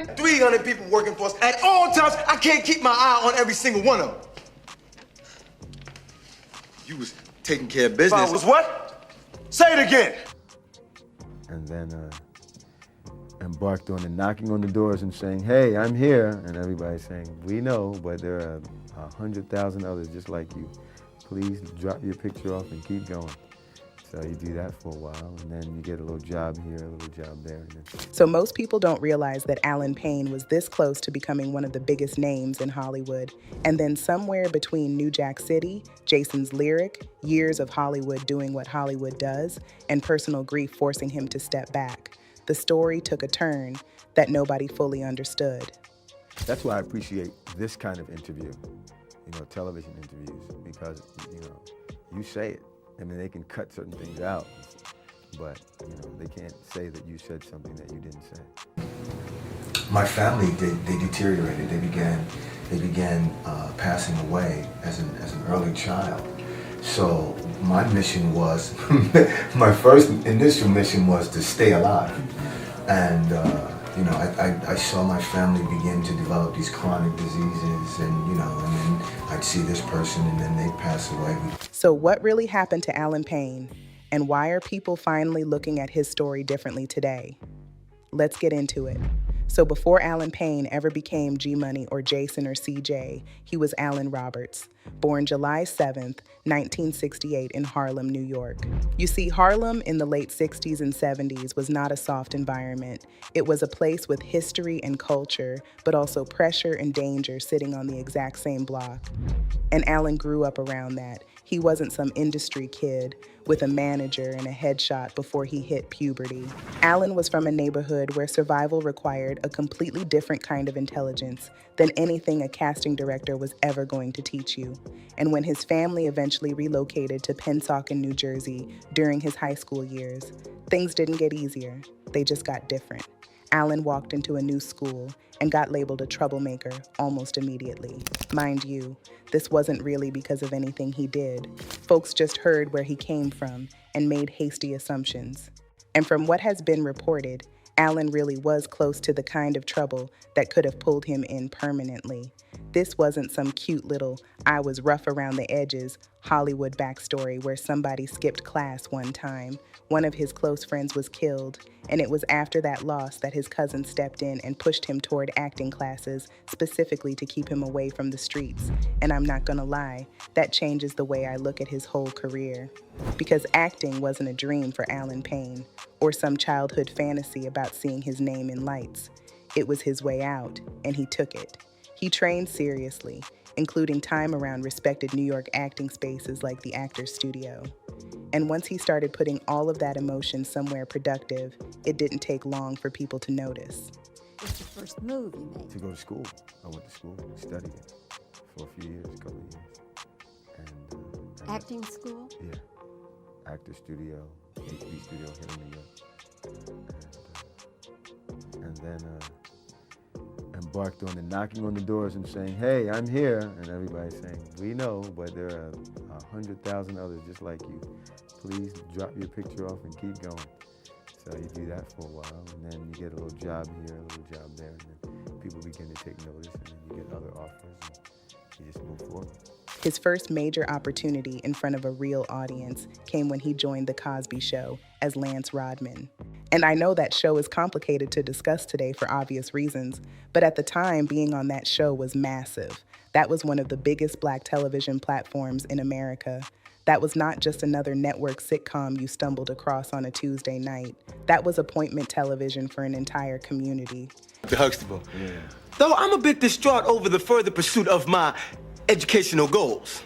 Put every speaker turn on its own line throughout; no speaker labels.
300 people working for us at all times. I can't keep my eye on every single one of them. You was taking care of business.
I was what? Say it again.
And then embarked on the knocking on the doors and saying, hey, I'm here. And everybody's saying, we know, but there are 100,000 others just like you. Please drop your picture off and keep going. So you do that for a while, and then you get a little job here, a little job there. And then...
So most people don't realize that Allen Payne was this close to becoming one of the biggest names in Hollywood. And then somewhere between New Jack City, Jason's lyric, years of Hollywood doing what Hollywood does, and personal grief forcing him to step back, the story took a turn that nobody fully understood.
That's why I appreciate this kind of interview, television interviews, because, you say it. I mean, they can cut certain things out, but, they can't say that you said something that you didn't say.
My family, they deteriorated. They began passing away as an early child. So my mission was, my first initial mission was to stay alive. And, I saw my family begin to develop these chronic diseases and then I'd see this person and then they'd pass away.
So what really happened to Allen Payne? And why are people finally looking at his story differently today? Let's get into it. So before Allen Payne ever became G-Money or Jason or CJ, he was Allen Roberts, born July 7th, 1968 in Harlem, New York. You see, Harlem in the late 60s and 70s was not a soft environment. It was a place with history and culture, but also pressure and danger sitting on the exact same block. And Allen grew up around that. He wasn't some industry kid with a manager and a headshot before he hit puberty. Allen was from a neighborhood where survival required a completely different kind of intelligence than anything a casting director was ever going to teach you. And when his family eventually relocated to Pennsauken, New Jersey during his high school years, things didn't get easier. They just got different. Allen walked into a new school and got labeled a troublemaker almost immediately. Mind you, this wasn't really because of anything he did. Folks just heard where he came from and made hasty assumptions. And from what has been reported, Allen really was close to the kind of trouble that could have pulled him in permanently. This wasn't some cute little, I was rough around the edges, Hollywood backstory where somebody skipped class one time. One of his close friends was killed, and it was after that loss that his cousin stepped in and pushed him toward acting classes, specifically to keep him away from the streets. And I'm not gonna lie, that changes the way I look at his whole career. Because acting wasn't a dream for Allen Payne, or some childhood fantasy about seeing his name in lights. It was his way out, and he took it. He trained seriously, including time around respected New York acting spaces like the Actors Studio. And once he started putting all of that emotion somewhere productive, it didn't take long for people to notice.
What's your first move you made?
To go to school. I went to school and studied it for a few years, a couple of years. And
Acting school?
Yeah. Actors Studio, HB Studio here in New York. And then embarked on the knocking on the doors and saying, hey, I'm here. And everybody's saying, we know, but there are 100,000 others just like you. Please drop your picture off and keep going. So you do that for a while, and then you get a little job here, a little job there, and then people begin to take notice, and then you get other offers, and you just move forward.
His first major opportunity in front of a real audience came when he joined The Cosby Show as Lance Rodman. And I know that show is complicated to discuss today for obvious reasons, but at the time, being on that show was massive. That was one of the biggest Black television platforms in America. That was not just another network sitcom you stumbled across on a Tuesday night. That was appointment television for an entire community.
The Huxtable. Yeah. Though I'm a bit distraught over the further pursuit of my educational goals.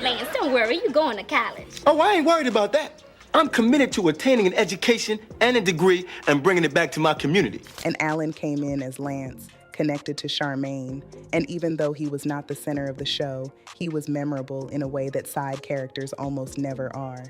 Lance, don't worry, you're going to college.
Oh, I ain't worried about that. I'm committed to attaining an education and a degree and bringing it back to my community.
And Allen came in as Lance, connected to Charmaine, and even though he was not the center of the show, he was memorable in a way that side characters almost never are.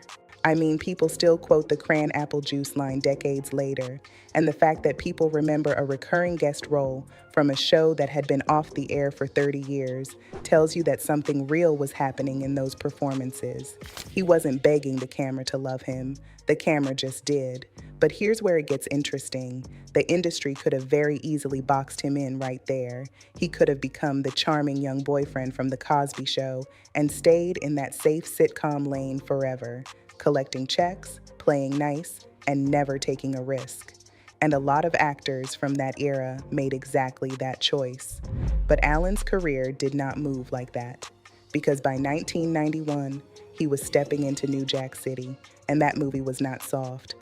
I mean, people still quote the cran apple juice line decades later, and the fact that people remember a recurring guest role from a show that had been off the air for 30 years tells you that something real was happening in those performances. He wasn't begging the camera to love him, the camera just did. But here's where it gets interesting. The industry could have very easily boxed him in right there. He could have become the charming young boyfriend from The Cosby Show and stayed in that safe sitcom lane forever, collecting checks, playing nice, and never taking a risk. And a lot of actors from that era made exactly that choice. But Allen's career did not move like that, because by 1991, he was stepping into New Jack City, and that movie was not soft.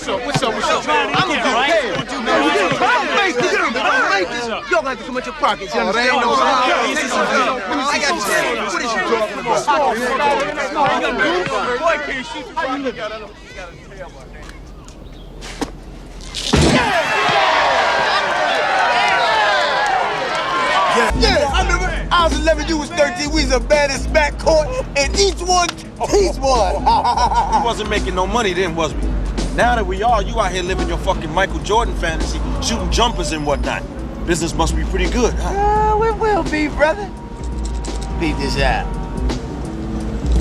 What's up? I'm gonna do it. Y'all gonna have to come at your pockets. You understand? I got you. What is you talking about? Yeah, I remember I was 11, you was 13. We was the baddest backcourt, and each one, he's one.
We wasn't making no money then, was we? Now that we are, you out here living your fucking Michael Jordan fantasy, shooting jumpers and whatnot. Business must be pretty good, huh?
It will be, brother. Beat this out.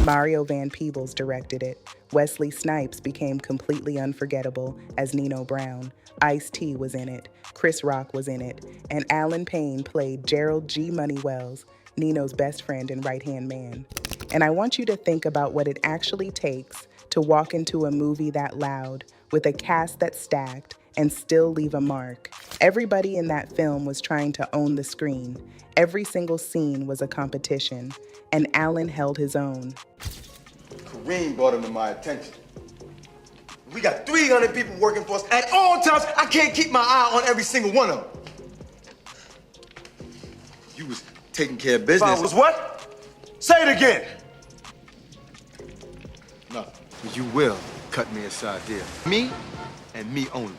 Mario Van Peebles directed it. Wesley Snipes became completely unforgettable as Nino Brown. Ice-T was in it. Chris Rock was in it. And Allen Payne played Gerald G. Money Wells, Nino's best friend and right-hand man. And I want you to think about what it actually takes to walk into a movie that loud, with a cast that's stacked, and still leave a mark. Everybody in that film was trying to own the screen. Every single scene was a competition, and Allen held his own.
Kareem brought him to my attention.
We got 300 people working for us at all times. I can't keep my eye on every single one of them.
You was taking care of business.
Was what? Say it again.
No, but you will cut me aside there. Me and me only.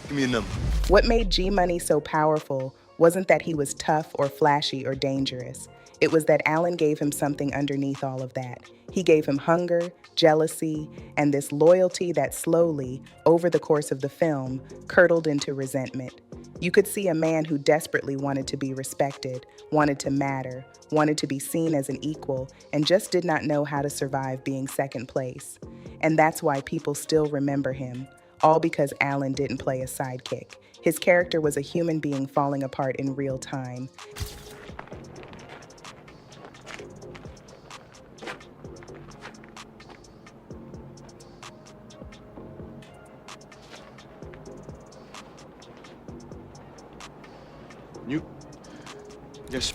Give me a number.
What made G-Money so powerful wasn't that he was tough or flashy or dangerous. It was that Allen gave him something underneath all of that. He gave him hunger, jealousy, and this loyalty that slowly, over the course of the film, curdled into resentment. You could see a man who desperately wanted to be respected, wanted to matter, wanted to be seen as an equal, and just did not know how to survive being second place. And that's why people still remember him, all because Allen didn't play a sidekick. His character was a human being falling apart in real time.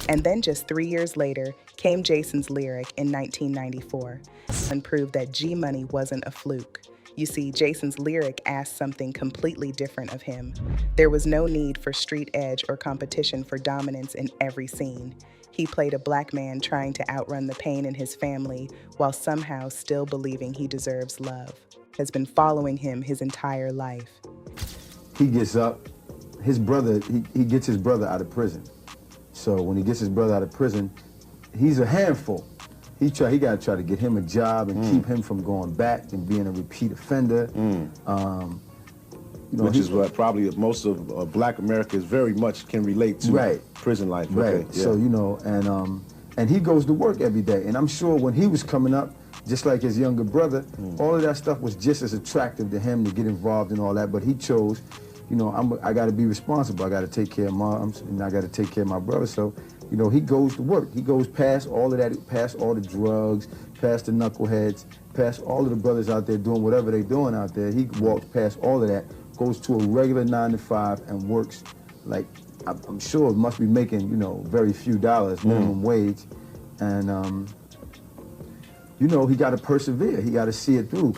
And then just 3 years later came Jason's lyric in 1994 and proved that G-Money wasn't a fluke. You see, Jason's lyric asked something completely different of him. There was no need for street edge or competition for dominance in every scene. He played a black man trying to outrun the pain in his family while somehow still believing he deserves love. Has been following him his entire life.
He gets up, his brother, he gets his brother out of prison. So when he gets his brother out of prison, he's a handful. He got to try to get him a job and keep him from going back and being a repeat offender.
Which is what probably most of Black America is very much can relate to prison life.
Right.
Okay, yeah.
So and he goes to work every day. And I'm sure when he was coming up, just like his younger brother, all of that stuff was just as attractive to him to get involved in all that. But he chose, I got to be responsible. I got to take care of moms, and I got to take care of my brother. So, he goes to work. He goes past all of that, past all the drugs, past the knuckleheads, past all of the brothers out there doing whatever they're doing out there. He walks past all of that, goes to a regular 9 to 5 and works like, I'm sure must be making, very few dollars, minimum wage. And, he got to persevere. He got to see it through.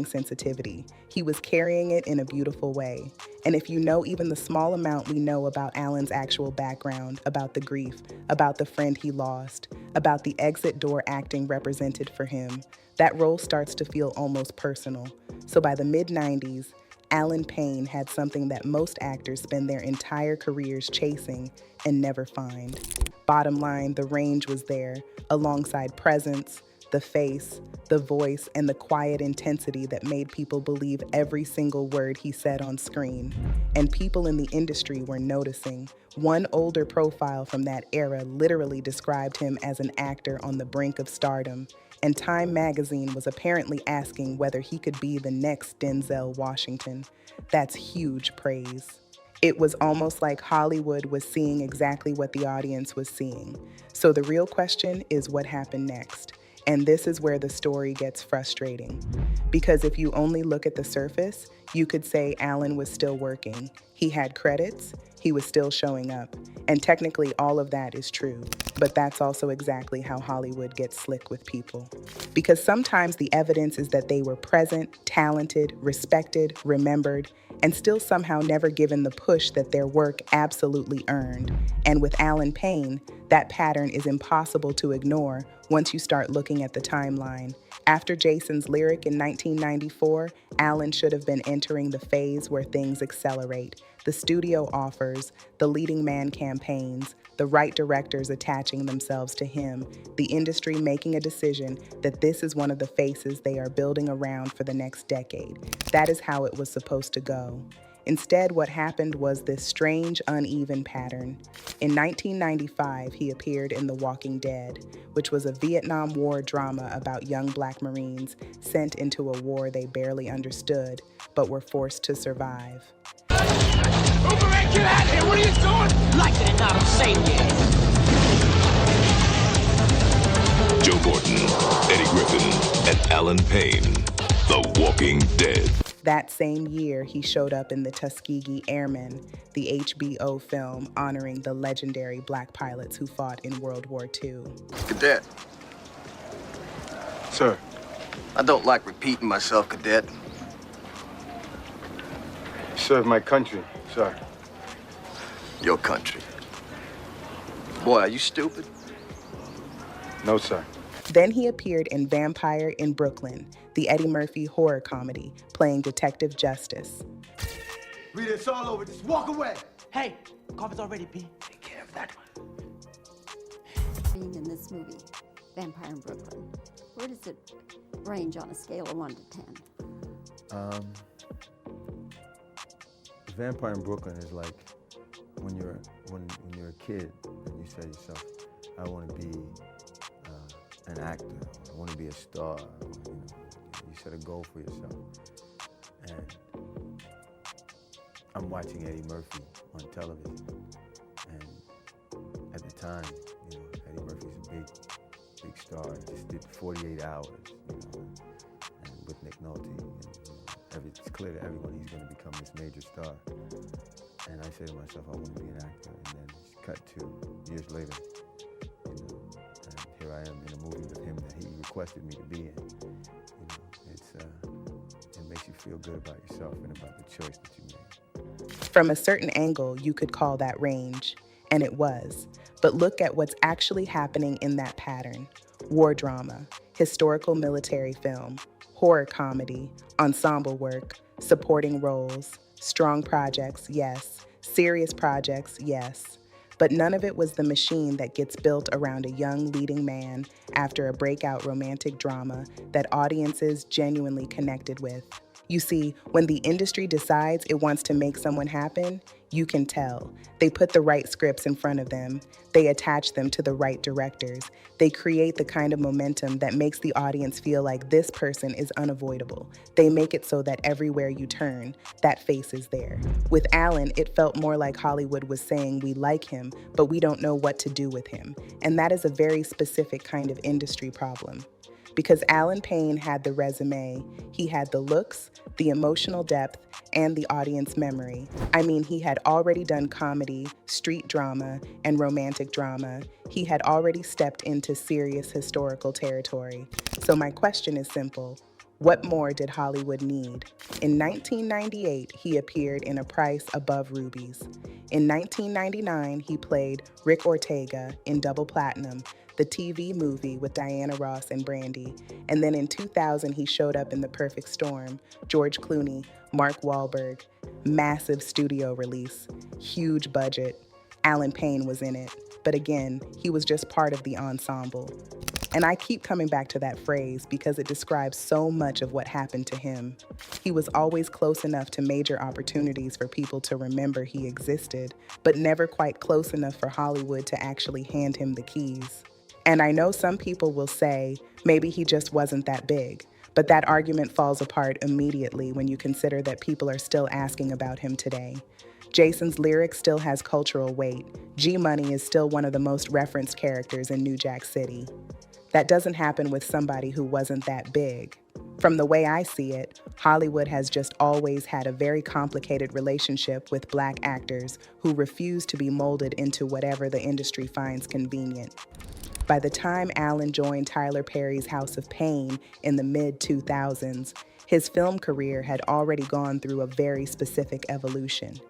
Sensitivity. He was carrying it in a beautiful way. And if you know even the small amount we know about Allen's actual background, about the grief, about the friend he lost, about the exit door acting represented for him, that role starts to feel almost personal. So by the mid-90s, Allen Payne had something that most actors spend their entire careers chasing and never find. Bottom line, the range was there, alongside presence, the face, the voice, and the quiet intensity that made people believe every single word he said on screen. And people in the industry were noticing. One older profile from that era literally described him as an actor on the brink of stardom, and Time magazine was apparently asking whether he could be the next Denzel Washington. That's huge praise. It was almost like Hollywood was seeing exactly what the audience was seeing. So the real question is what happened next. And this is where the story gets frustrating. Because if you only look at the surface, you could say Allen was still working. He had credits, he was still showing up. And technically all of that is true. But that's also exactly how Hollywood gets slick with people. Because sometimes the evidence is that they were present, talented, respected, remembered, and still somehow never given the push that their work absolutely earned. And with Allen Payne, that pattern is impossible to ignore once you start looking at the timeline. After Jason's lyric in 1994, Allen should have been entering the phase where things accelerate. The studio offers, the leading man campaigns, the right directors attaching themselves to him, the industry making a decision that this is one of the faces they are building around for the next decade. That is how it was supposed to go. Instead, what happened was this strange, uneven pattern. In 1995, he appeared in The Walking Dead, which was a Vietnam War drama about young Black Marines sent into a war they barely understood, but were forced to survive.
Boomerang, get out of here! What are you doing? Like it or not, I'm saying it.
Joe Morton, Eddie Griffin, and Allen Payne, The Walking Dead.
That same year, he showed up in the Tuskegee Airmen, the HBO film honoring the legendary Black pilots who fought in World War II.
Cadet.
Sir.
I don't like repeating myself, Cadet.
Serve my country, sir.
Your country. Boy, are you stupid?
No, sir.
Then he appeared in Vampire in Brooklyn, the Eddie Murphy horror comedy, playing Detective Justice.
Rita, it's all over. Just walk away.
Hey, coffee's already being. Take care of that one.
Being in this movie, Vampire in Brooklyn, where does it range on a scale of 1 to 10?
Vampire in Brooklyn is like when you're a kid and you say to yourself, I want to be an actor, I want to be a star. You set a goal for yourself. And I'm watching Eddie Murphy on television. And at the time, Eddie Murphy's a big star. He just did 48 Hours, and with Nick Nolte. And, it's clear to everyone he's going to become this major star. And I say to myself, I want to be an actor. And then cut to years later, and here I am in a movie with him that he requested me to be in. It makes you feel good about yourself and about the choice that you made.
From a certain angle, you could call that range, and it was. But look at what's actually happening in that pattern. War drama, historical military film, horror comedy, ensemble work, supporting roles, strong projects, yes, serious projects, yes. But none of it was the machine that gets built around a young leading man after a breakout romantic drama that audiences genuinely connected with. You see, when the industry decides it wants to make someone happen, you can tell. They put the right scripts in front of them. They attach them to the right directors. They create the kind of momentum that makes the audience feel like this person is unavoidable. They make it so that everywhere you turn, that face is there. With Allen, it felt more like Hollywood was saying we like him, but we don't know what to do with him. And that is a very specific kind of industry problem. Because Allen Payne had the resume, he had the looks, the emotional depth, and the audience memory. I mean, he had already done comedy, street drama, and romantic drama. He had already stepped into serious historical territory. So my question is simple. What more did Hollywood need? In 1998, he appeared in A Price Above Rubies. In 1999, he played Rick Ortega in Double Platinum, the TV movie with Diana Ross and Brandy. And then in 2000, he showed up in The Perfect Storm, George Clooney, Mark Wahlberg, massive studio release, huge budget. Allen Payne was in it, but again, he was just part of the ensemble. And I keep coming back to that phrase because it describes so much of what happened to him. He was always close enough to major opportunities for people to remember he existed, but never quite close enough for Hollywood to actually hand him the keys. And I know some people will say, maybe he just wasn't that big, but that argument falls apart immediately when you consider that people are still asking about him today. Jason's lyric still has cultural weight. G-Money is still one of the most referenced characters in New Jack City. That doesn't happen with somebody who wasn't that big. From the way I see it, Hollywood has just always had a very complicated relationship with Black actors who refuse to be molded into whatever the industry finds convenient. By the time Allen joined Tyler Perry's House of Payne in the mid-2000s, his film career had already gone through a very specific evolution.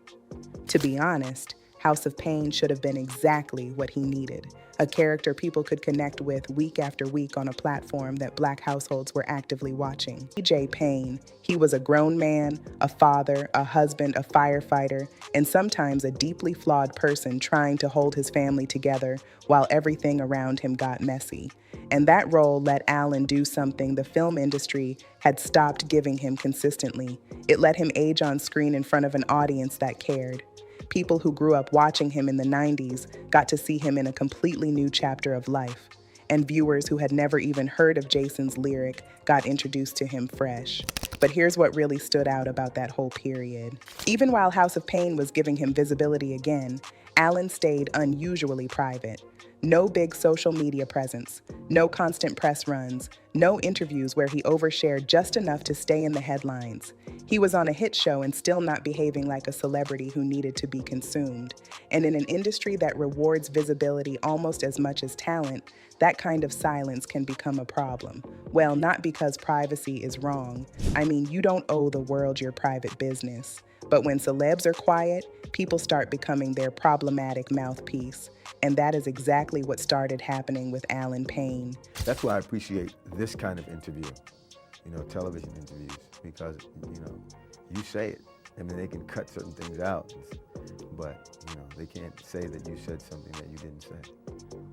To be honest, House of Payne should have been exactly what he needed, a character people could connect with week after week on a platform that Black households were actively watching. E.J. Payne, he was a grown man, a father, a husband, a firefighter, and sometimes a deeply flawed person trying to hold his family together while everything around him got messy. And that role let Allen do something the film industry had stopped giving him consistently. It let him age on screen in front of an audience that cared. People who grew up watching him in the 90s got to see him in a completely new chapter of life. And viewers who had never even heard of Jason's lyric got introduced to him fresh. But here's what really stood out about that whole period. Even while House of Payne was giving him visibility again, Allen stayed unusually private. No big social media presence, no constant press runs, no interviews where he overshared just enough to stay in the headlines. He was on a hit show and still not behaving like a celebrity who needed to be consumed. And in an industry that rewards visibility almost as much as talent, that kind of silence can become a problem. Well, not because privacy is wrong. I mean, you don't owe the world your private business. But when celebs are quiet, people start becoming their problematic mouthpiece. And that is exactly what started happening with Allen Payne.
That's why I appreciate this kind of interview, television interviews, because, you say it. I mean, they can cut certain things out, but, they can't say that you said something that you didn't say.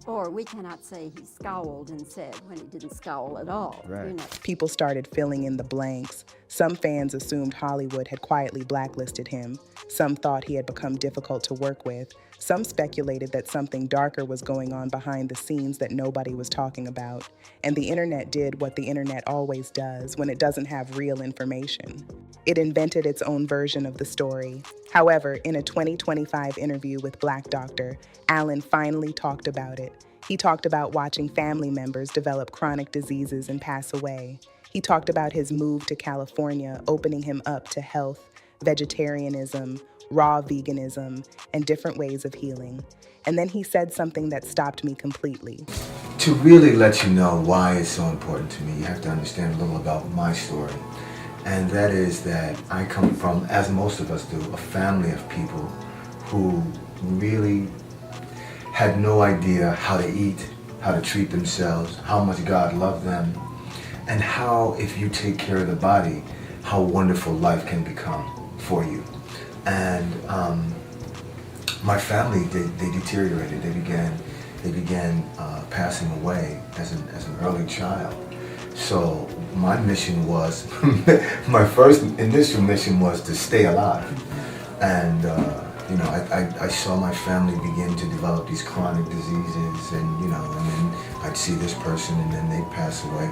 Or we cannot say he scowled and said when he didn't scowl at all.
Right.
People started filling in the blanks. Some fans assumed Hollywood had quietly blacklisted him. Some thought he had become difficult to work with. Some speculated that something darker was going on behind the scenes that nobody was talking about. And the internet did what the internet always does when it doesn't have real information. It invented its own version of the story. However, in a 2025 interview with Black Doctor, Allen finally talked about it. He talked about watching family members develop chronic diseases and pass away. He talked about his move to California, opening him up to health, vegetarianism, raw veganism, and different ways of healing. And then he said something that stopped me completely.
To really let you know why it's so important to me, you have to understand a little about my story. And that is that I come from, as most of us do, a family of people who really had no idea how to eat, how to treat themselves, how much God loved them, and how, if you take care of the body, how wonderful life can become for you. And my family, they deteriorated. They began passing away as an early child. So my mission was, my first initial mission was to stay alive. And I saw my family begin to develop these chronic diseases, and then I'd see this person, and then they'd pass away.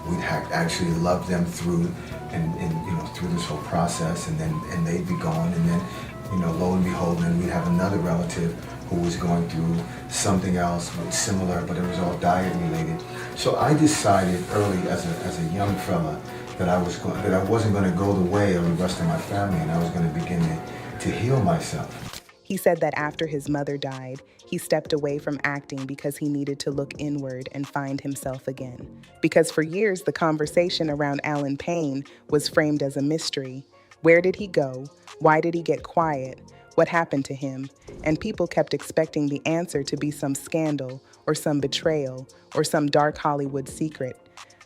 We'd actually love them through this whole process, and they'd be gone, and then lo and behold, then we'd have another relative who was going through something else similar, but it was all diet related. So I decided early as a young fella that I wasn't going to go the way of the rest of my family, and I was going to begin to heal myself.
He said that after his mother died, he stepped away from acting because he needed to look inward and find himself again. Because for years, the conversation around Allen Payne was framed as a mystery. Where did he go? Why did he get quiet? What happened to him? And people kept expecting the answer to be some scandal or some betrayal or some dark Hollywood secret.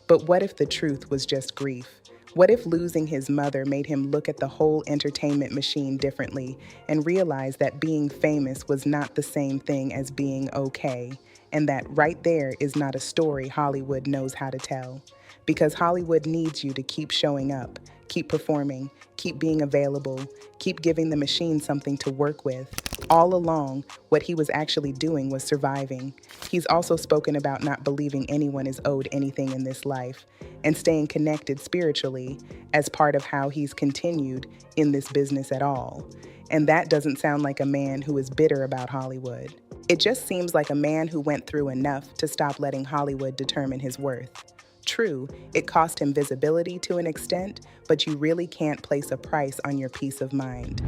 But what if the truth was just grief? What if losing his mother made him look at the whole entertainment machine differently and realize that being famous was not the same thing as being okay, and that right there is not a story Hollywood knows how to tell? Because Hollywood needs you to keep showing up, keep performing, keep being available, keep giving the machine something to work with. All along, what he was actually doing was surviving. He's also spoken about not believing anyone is owed anything in this life and staying connected spiritually as part of how he's continued in this business at all. And that doesn't sound like a man who is bitter about Hollywood. It just seems like a man who went through enough to stop letting Hollywood determine his worth. True, it cost him visibility to an extent, but you really can't place a price on your peace of mind.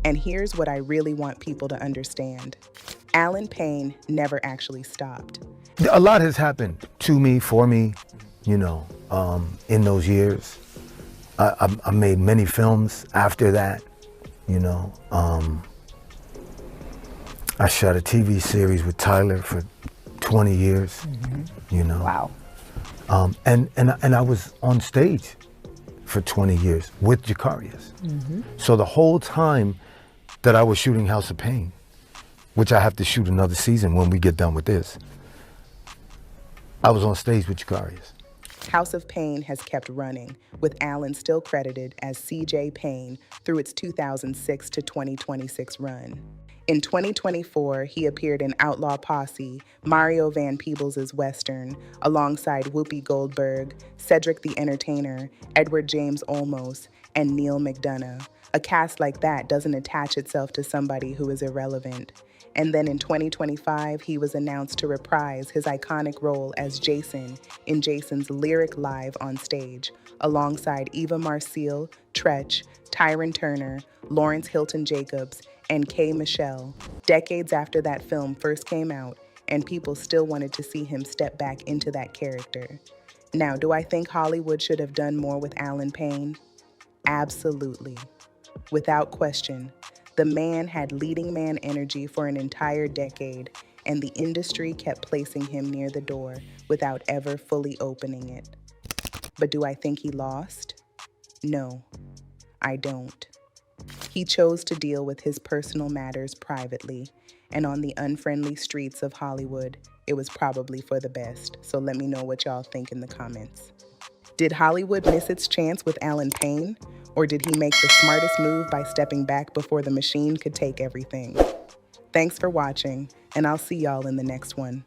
And here's what I really want people to understand. Allen Payne never actually stopped.
A lot has happened to me, for me, in those years. I made many films after that, I shot a TV series with Tyler for 20 years,
Wow.
And I was on stage for 20 years with Jacarius. So the whole time that I was shooting House of Pain, which I have to shoot another season when we get done with this, I was on stage with Jacarius.
House of Pain has kept running, with Allen still credited as C.J. Payne through its 2006 to 2026 run. In 2024, he appeared in Outlaw Posse, Mario Van Peebles' Western, alongside Whoopi Goldberg, Cedric the Entertainer, Edward James Olmos, and Neil McDonough. A cast like that doesn't attach itself to somebody who is irrelevant. And then in 2025, he was announced to reprise his iconic role as Jason in Jason's Lyric Live on Stage, alongside Eva Marcille, Tretch, Tyron Turner, Lawrence Hilton Jacobs, and Kay Michelle, decades after that film first came out, and people still wanted to see him step back into that character. Now, do I think Hollywood should have done more with Allen Payne? Absolutely. Without question. The man had leading man energy for an entire decade, and the industry kept placing him near the door without ever fully opening it. But do I think he lost? No, I don't. He chose to deal with his personal matters privately, and on the unfriendly streets of Hollywood, it was probably for the best. So let me know what y'all think in the comments. Did Hollywood miss its chance with Allen Payne? Or did he make the smartest move by stepping back before the machine could take everything? Thanks for watching, and I'll see y'all in the next one.